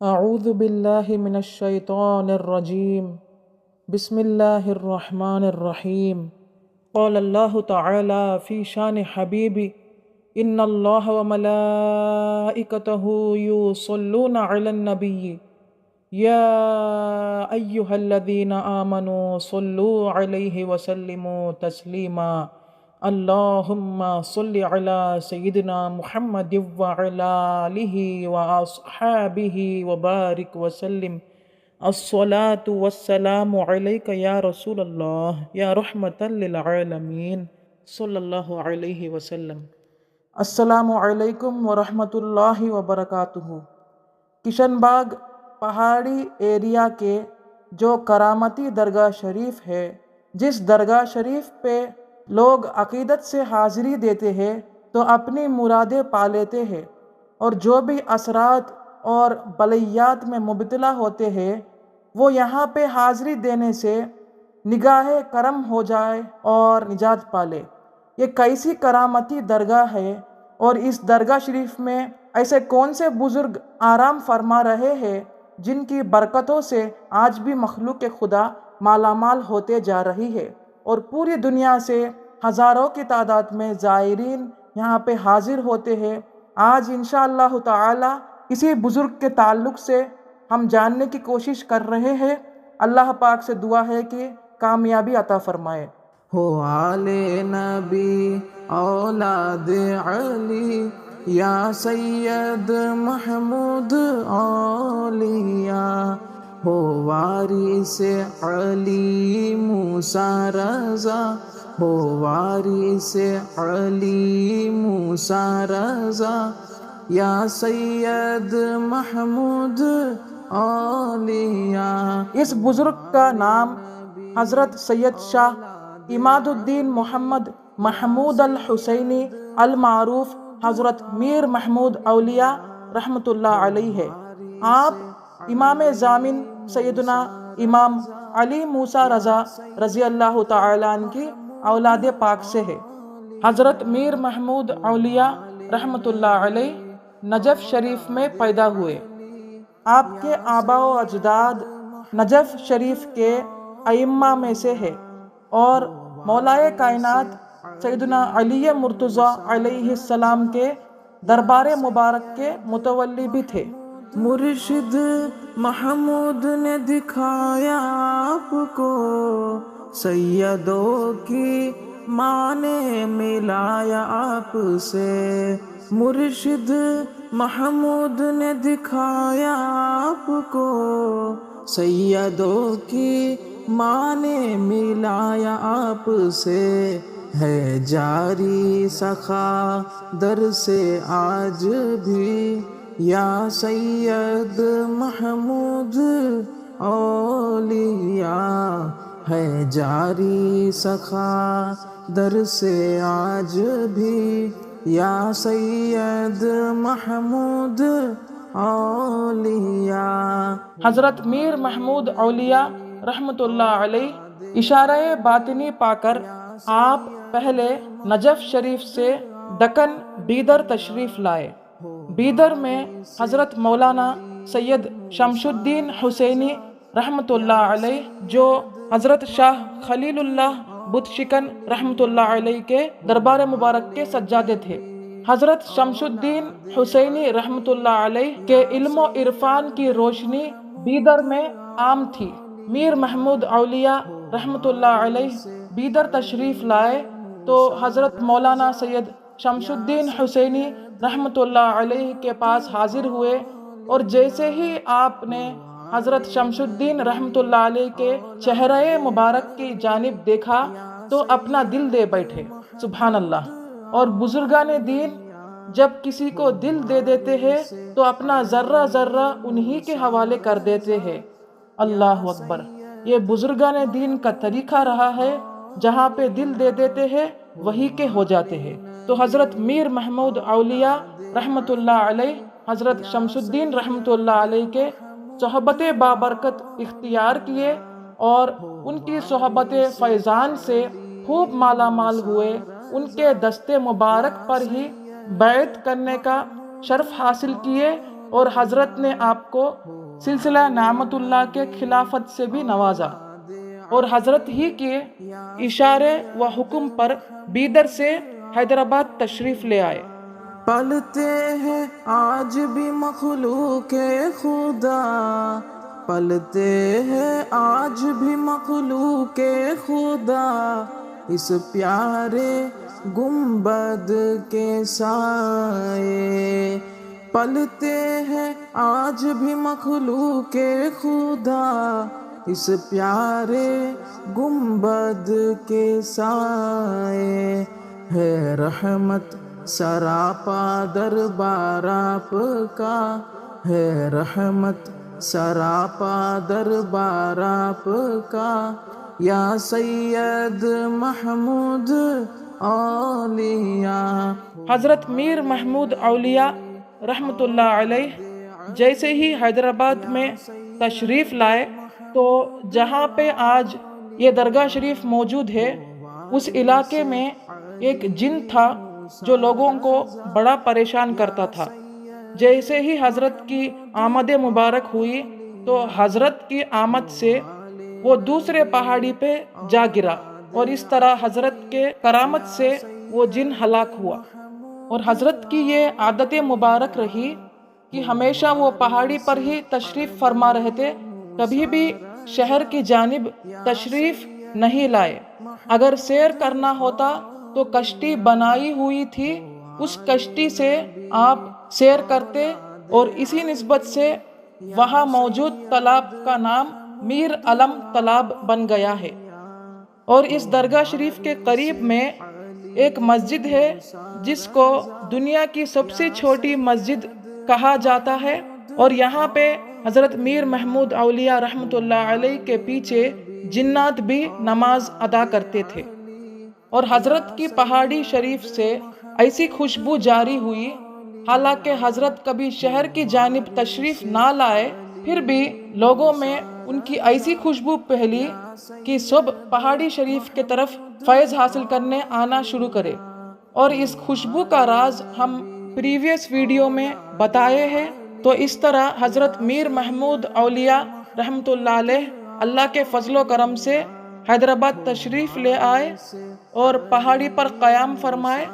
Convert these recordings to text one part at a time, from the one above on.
اعوذ باللہ من الشیطان الرجیم بسم اللہ الرحمن الرحیم قال اللہ تعالی فی شان حبیبی ان اللہ وملائکتہ یصلون علی النبی یا ایہا الذین آمنوا صلوا علیہ وسلموا تسلیما اللہم صل علی سیدنا محمد وعلی آلہ واصحابہ وبارک وسلم الصلاة والسلام علیک یا رسول اللہ یا رحمۃ للعالمین صلی اللہ علیہ وسلم۔ السلام علیکم ورحمۃ اللہ وبرکاتہ۔ کشن باغ پہاڑی ایریا کے جو کرامتی درگاہ شریف ہے، جس درگاہ شریف پہ لوگ عقیدت سے حاضری دیتے ہیں تو اپنی مرادیں پا لیتے ہیں، اور جو بھی اثرات اور بلیات میں مبتلا ہوتے ہیں وہ یہاں پہ حاضری دینے سے نگاہ کرم ہو جائے اور نجات پالے۔ یہ کیسی کرامتی درگاہ ہے، اور اس درگاہ شریف میں ایسے کون سے بزرگ آرام فرما رہے ہیں جن کی برکتوں سے آج بھی مخلوق خدا مالا مال ہوتے جا رہی ہے، اور پوری دنیا سے ہزاروں کی تعداد میں زائرین یہاں پہ حاضر ہوتے ہیں۔ آج انشاءاللہ تعالی اسی بزرگ کے تعلق سے ہم جاننے کی کوشش کر رہے ہیں۔ اللہ پاک سے دعا ہے کہ کامیابی عطا فرمائے۔ ہو آل نبی اولاد علی یا سید محمود اولیاء، ہو وارث علی موسیٰ رضا، ہو وارث علی موسیٰ رضا یا سید محمود اولیاء۔ اس بزرگ کا نام حضرت سید شاہ عماد الدین محمد محمود الحسینی المعروف حضرت میر محمود اولیاء رحمۃ اللہ علیہ ہے۔ آپ امام ضامن سیدنا امام علی موسیٰ رضا رضی اللہ تعالی عنہ کی اولاد پاک سے ہے۔ حضرت میر محمود اولیاء رحمۃ اللہ علیہ نجف شریف میں پیدا ہوئے۔ آپ کے آبا و اجداد نجف شریف کے ائمہ میں سے ہے، اور مولائے کائنات سیدنا علی مرتضیٰ علیہ السلام کے دربار مبارک کے متولی بھی تھے۔ مرشد محمود نے دکھایا آپ کو، سیدوں کی ماں نے ملایا آپ سے۔ مرشد محمود نے دکھایا آپ کو، سیدوں کی ماں نے ملایا آپ سے۔ ہے جاری سخا در سے آج بھی یا سید محمود اولیاء، ہے جاری سخا در سے آج بھی یا سید محمود اولیاء۔ حضرت میر محمود اولیاء رحمۃ اللہ علیہ اشارہ باطنی پا کر آپ پہلے نجف شریف سے دکن بیدر تشریف لائے۔ بیدر میں حضرت مولانا سید شمش الدین حسینی رحمۃ اللہ علیہ، جو حضرت شاہ خلیل اللہ بت شکن رحمۃ اللہ علیہ کے دربار مبارک کے سجادے تھے۔ حضرت شمش الدین حسینی رحمۃ اللہ علیہ کے علم و عرفان کی روشنی بیدر میں عام تھی۔ میر محمود اولیاء رحمۃ اللہ علیہ بیدر تشریف لائے تو حضرت مولانا سید شمش الدین حسینی رحمۃ اللہ علیہ کے پاس حاضر ہوئے، اور جیسے ہی آپ نے حضرت شمش الدین رحمۃ اللہ علیہ کے چہرہ مبارک کی جانب دیکھا تو اپنا دل دے بیٹھے۔ سبحان اللہ۔ اور بزرگان دین جب کسی کو دل دے دیتے ہیں تو اپنا ذرہ ذرہ انہی کے حوالے کر دیتے ہیں۔ اللہ اکبر۔ یہ بزرگان دین کا طریقہ رہا ہے، جہاں پہ دل دے دیتے ہیں وہی کے ہو جاتے ہیں۔ تو حضرت میر محمود اولیاء رحمۃ اللہ علیہ حضرت شمس الدین رحمۃ اللہ علیہ کے صحبت بابرکت اختیار کیے، اور ان کی صحبت فیضان سے خوب مالا مال ہوئے۔ ان کے دستے مبارک پر ہی بیعت کرنے کا شرف حاصل کیے، اور حضرت نے آپ کو سلسلہ نعمت اللہ کے خلافت سے بھی نوازا، اور حضرت ہی کے اشارے و حکم پر بیدر سے حیدرآباد تشریف لے آئے۔ پلتے ہیں آج بھی مخلوق خدا، پلتے ہیں آج بھی مخلوق خدا، اس پیارے گنبد کے سائے، پلتے ہیں آج بھی مخلوق خدا، اس پیارے گنبد کے سائے، ہے رحمت سراپا دربار آپ کا، ہے رحمت سراپا دربار آپ کا، یا سید محمود اولیاء۔ حضرت میر محمود اولیاء رحمۃ اللہ علیہ جیسے ہی حیدرآباد میں تشریف لائے تو جہاں پہ آج یہ درگاہ شریف موجود ہے، اس علاقے میں ایک جن تھا جو لوگوں کو بڑا پریشان کرتا تھا۔ جیسے ہی حضرت کی آمد مبارک ہوئی تو حضرت کی آمد سے وہ دوسرے پہاڑی پہ جا گرا، اور اس طرح حضرت کے کرامت سے وہ جن ہلاک ہوا۔ اور حضرت کی یہ عادت مبارک رہی کہ ہمیشہ وہ پہاڑی پر ہی تشریف فرما رہتے، کبھی بھی شہر کی جانب تشریف نہیں لائے۔ اگر سیر کرنا ہوتا تو کشتی بنائی ہوئی تھی، اس کشتی سے آپ سیر کرتے، اور اسی نسبت سے وہاں موجود تالاب کا نام میر علم تالاب بن گیا ہے۔ اور اس درگاہ شریف کے قریب میں ایک مسجد ہے جس کو دنیا کی سب سے چھوٹی مسجد کہا جاتا ہے، اور یہاں پہ حضرت میر محمود اولیاء رحمۃ اللہ علیہ کے پیچھے جنات بھی نماز ادا کرتے تھے۔ اور حضرت کی پہاڑی شریف سے ایسی خوشبو جاری ہوئی، حالانکہ حضرت کبھی شہر کی جانب تشریف نہ لائے، پھر بھی لوگوں میں ان کی ایسی خوشبو پھیلی کہ سب پہاڑی شریف کے طرف فیض حاصل کرنے آنا شروع کرے۔ اور اس خوشبو کا راز ہم پریویس ویڈیو میں بتائے ہیں۔ تو اس طرح حضرت میر محمود اولیاء رحمۃ اللہ علیہ اللہ کے فضل و کرم سے حیدرآباد تشریف لے آئے اور پہاڑی پر قیام فرمائے،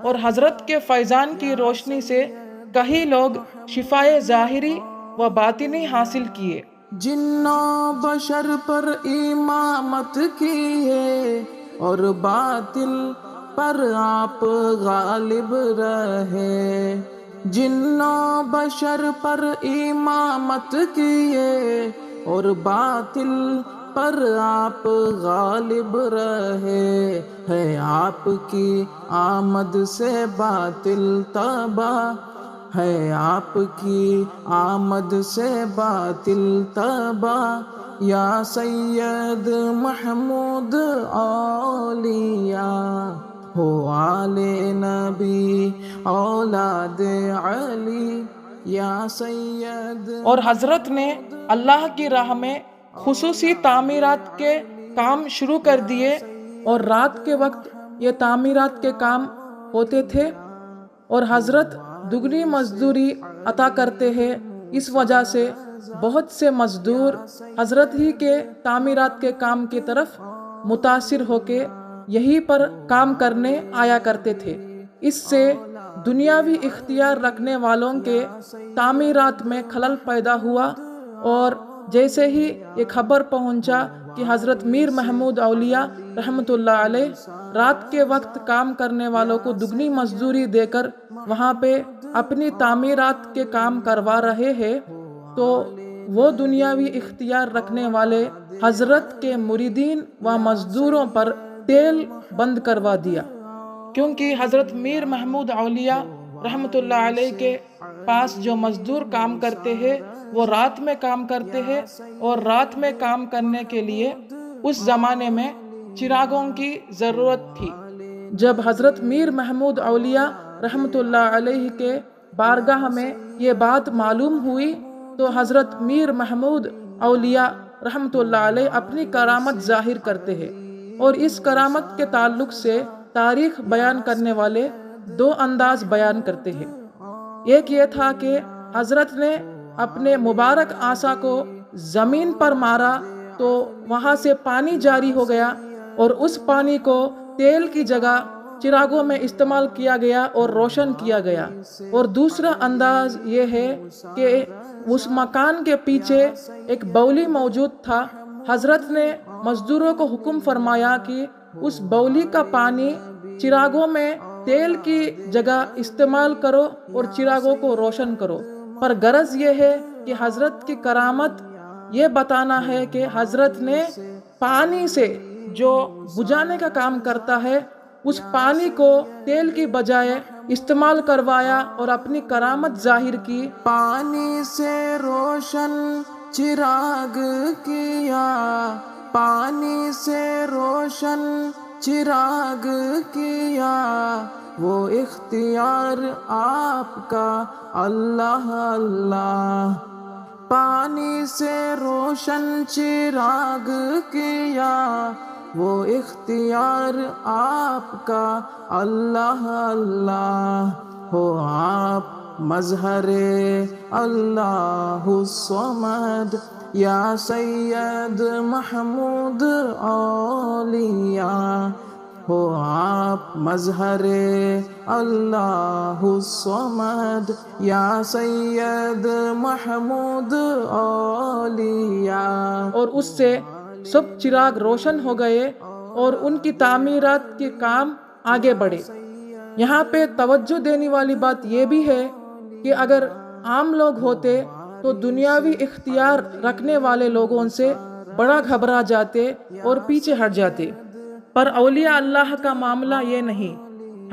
اور حضرت کے فیضان کی روشنی سے کئی لوگ شفائے ظاہری و باطنی حاصل کیے۔ جن و بشر پر امامت کی ہے اور باطل پر آپ غالب رہے، جن و بشر پر امامت کی ہے اور باطل پر آپ غالب رہے، ہے آپ کی آمد سے باطل تباہ، ہے آپ کی آمد سے باطل تباہ، یا سید محمود اولیاء، ہو آل نبی اولاد علی، یا سید۔ اور حضرت نے اللہ کی راہ میں خصوصی تعمیرات کے کام شروع کر دیے، اور رات کے وقت یہ تعمیرات کے کام ہوتے تھے، اور حضرت دگنی مزدوری عطا کرتے ہیں۔ اس وجہ سے بہت سے مزدور حضرت ہی کے تعمیرات کے کام کی طرف متاثر ہو کے یہیں پر کام کرنے آیا کرتے تھے۔ اس سے دنیاوی اختیار رکھنے والوں کے تعمیرات میں خلل پیدا ہوا، اور جیسے ہی یہ خبر پہنچا کہ حضرت میر محمود اولیاء رحمۃ اللہ علیہ رات کے وقت کام کرنے والوں کو دگنی مزدوری دے کر وہاں پہ اپنی تعمیرات کے کام کروا رہے ہیں، تو وہ دنیاوی اختیار رکھنے والے حضرت کے مریدین و مزدوروں پر تیل بند کروا دیا، کیونکہ حضرت میر محمود اولیاء رحمۃ اللہ علیہ کے پاس جو مزدور کام کرتے ہیں وہ رات میں کام کرتے ہیں، اور رات میں کام کرنے کے لیے اس زمانے میں چراغوں کی ضرورت تھی۔ جب حضرت میر محمود اولیاء رحمۃ اللہ علیہ کے بارگاہ میں یہ بات معلوم ہوئی تو حضرت میر محمود اولیاء رحمۃ اللہ علیہ اپنی کرامت ظاہر کرتے ہیں، اور اس کرامت کے تعلق سے تاریخ بیان کرنے والے دو انداز بیان کرتے ہیں۔ ایک یہ تھا کہ حضرت نے اپنے مبارک عصا کو زمین پر مارا تو وہاں سے پانی جاری ہو گیا، اور اس پانی کو تیل کی جگہ چراغوں میں استعمال کیا گیا اور روشن کیا گیا۔ اور دوسرا انداز یہ ہے کہ اس مکان کے پیچھے ایک باولی موجود تھا۔ حضرت نے مزدوروں کو حکم فرمایا کہ اس باولی کا پانی چراغوں میں تیل کی جگہ استعمال کرو اور چراغوں کو روشن کرو۔ پر غرض یہ ہے کہ حضرت کی کرامت یہ بتانا ہے کہ حضرت نے پانی سے جو بجھانے کا کام کرتا ہے، اس پانی کو تیل کی بجائے استعمال کروایا اور اپنی کرامت ظاہر کی۔ پانی سے روشن چراغ کیا، پانی سے روشن چراغ کیا، وہ اختیار آپ کا اللہ اللہ۔ پانی سے روشن چراغ کیا، وہ اختیار آپ کا اللہ اللہ۔ ہو آپ مظہر اللہ الصمد، یا سید محمود اولیاء۔ ہو آپ مظہر اللہ الصمد، یا سید محمود اولیاء۔ اور اس سے سب چراغ روشن ہو گئے اور ان کی تعمیرات کے کام آگے بڑھے۔ یہاں پہ توجہ دینے والی بات یہ بھی ہے کہ اگر عام لوگ ہوتے تو دنیاوی اختیار رکھنے والے لوگوں سے بڑا گھبرا جاتے اور پیچھے ہٹ جاتے، پر اولیاء اللہ کا معاملہ یہ نہیں۔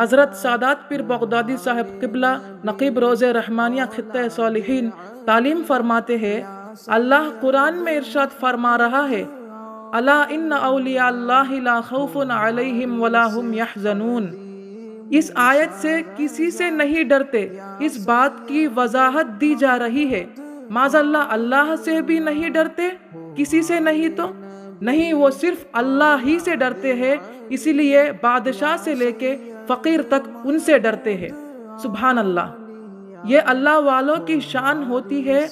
حضرت سادات پیر بغدادی صاحب قبلہ نقیب روضہ رحمانیہ خطہ صالحین تعلیم فرماتے ہیں، اللہ قرآن میں ارشاد فرما رہا ہے، الا ان اولیاء اللہ لا خوف علیہم ولا ہم یحزنون۔ اس آیت سے کسی سے نہیں ڈرتے، اس بات کی وضاحت دی جا رہی ہے۔ معاذ اللہ، اللہ سے بھی نہیں ڈرتے، کسی سے نہیں تو نہیں، وہ صرف اللہ ہی سے ڈرتے ہیں، اسی لیے بادشاہ سے لے کے فقیر تک ان سے ڈرتے ہیں۔ سبحان اللہ، یہ اللہ والوں کی شان ہوتی ہے۔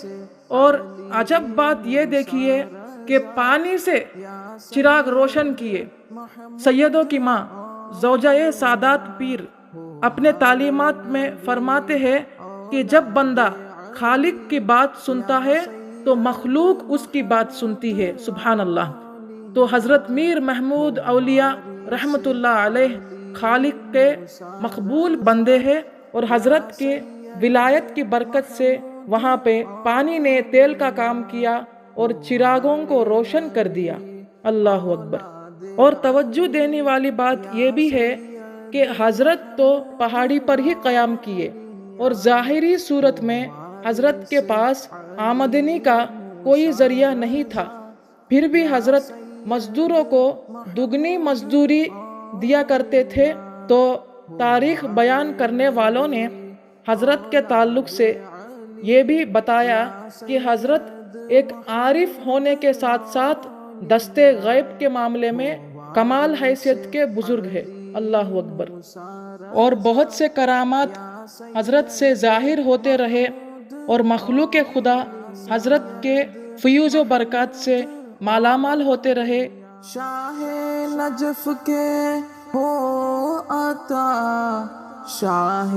اور عجب بات یہ دیکھیے کہ پانی سے چراغ روشن کیے۔ سیدوں کی ماں زوجہ سادات پیر اپنے تعلیمات میں فرماتے ہیں کہ جب بندہ خالق کی بات سنتا ہے تو مخلوق اس کی بات سنتی ہے۔ سبحان اللہ۔ تو حضرت میر محمود اولیاء رحمت اللہ علیہ خالق کے مقبول بندے ہیں، اور حضرت کے ولایت کی برکت سے وہاں پہ پانی نے تیل کا کام کیا اور چراغوں کو روشن کر دیا۔ اللہ اکبر۔ اور توجہ دینے والی بات یہ بھی ہے کہ حضرت تو پہاڑی پر ہی قیام کیے، اور ظاہری صورت میں حضرت کے پاس آمدنی کا کوئی ذریعہ نہیں تھا، پھر بھی حضرت مزدوروں کو دگنی مزدوری دیا کرتے تھے۔ تو تاریخ بیان کرنے والوں نے حضرت کے تعلق سے یہ بھی بتایا کہ حضرت ایک عارف ہونے کے ساتھ ساتھ دستے غیب کے معاملے میں کمال حیثیت کے بزرگ ہے۔ اللہ اکبر۔ اور بہت سے کرامات حضرت سے ظاہر ہوتے رہے، اور مخلوق خدا حضرت کے فیوز و برکات سے مالا مال ہوتے رہے۔ شاہ نجف کے ہو عطا، شاہ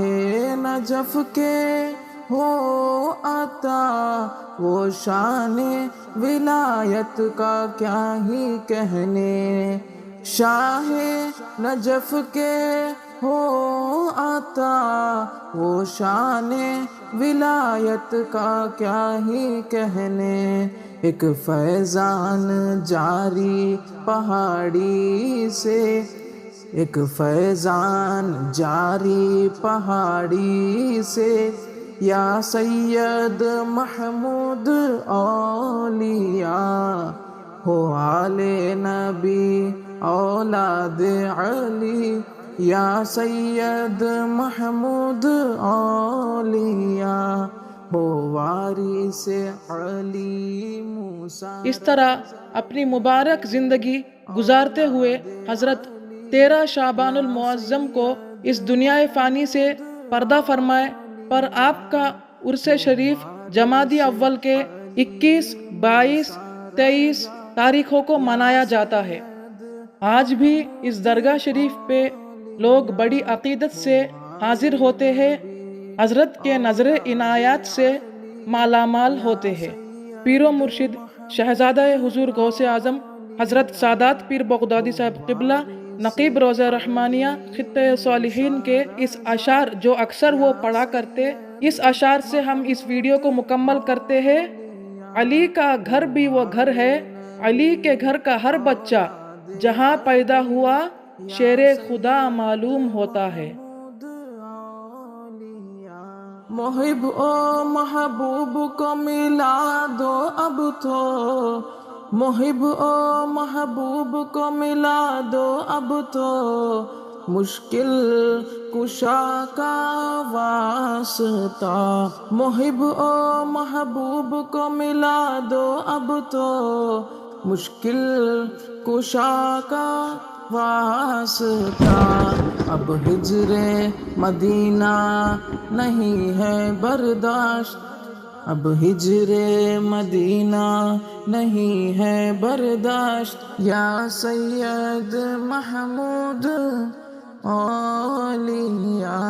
نجف کے ہو عطا، وہ شان ولایت کا کیا ہی کہنے۔ شاہ نجف کے ہو عطا، وہ شان ولایت کا کیا ہی کہنے۔ ایک فیضان جاری پہاڑی سے، ایک فیضان جاری پہاڑی سے، یا سید محمود اولیاء۔ ہو آل نبی اولاد علی، یا سید محمود اولیاء۔ ہو وارث علی موسیٰ۔ اس طرح اپنی مبارک زندگی گزارتے ہوئے حضرت 13 شعبان المعظم کو اس دنیا فانی سے پردہ فرمائے، پر آپ کا عرس شریف جمادی اول کے 21، 22، 23 تاریخوں کو منایا جاتا ہے۔ آج بھی اس درگاہ شریف پہ لوگ بڑی عقیدت سے حاضر ہوتے ہیں، حضرت کے نظر عنایات سے مالا مال ہوتے ہیں۔ پیر و مرشد شہزادہ حضور غوث اعظم حضرت سادات پیر بغدادی صاحب قبلہ نقیب روضہ رحمانیہ خطۂ صالحین کے اس اشعار جو اکثر وہ پڑھا کرتے، اس اشعار سے ہم اس ویڈیو کو مکمل کرتے ہیں۔ علی کا گھر بھی وہ گھر ہے، علی کے گھر کا ہر بچہ جہاں پیدا ہوا شیر خدا معلوم ہوتا ہے۔ محب و محبوب کو ملا دو اب تو، محب و محبوب کو ملا دو اب تو، مشکل کشا کا واسطہ، محب و محبوب کو ملا دو اب تو، مشکل کشا کا واسطہ، اب ہجر مدینہ نہیں ہے برداشت، اب ہجر مدینہ نہیں ہے برداشت، یا سید محمود اولیاء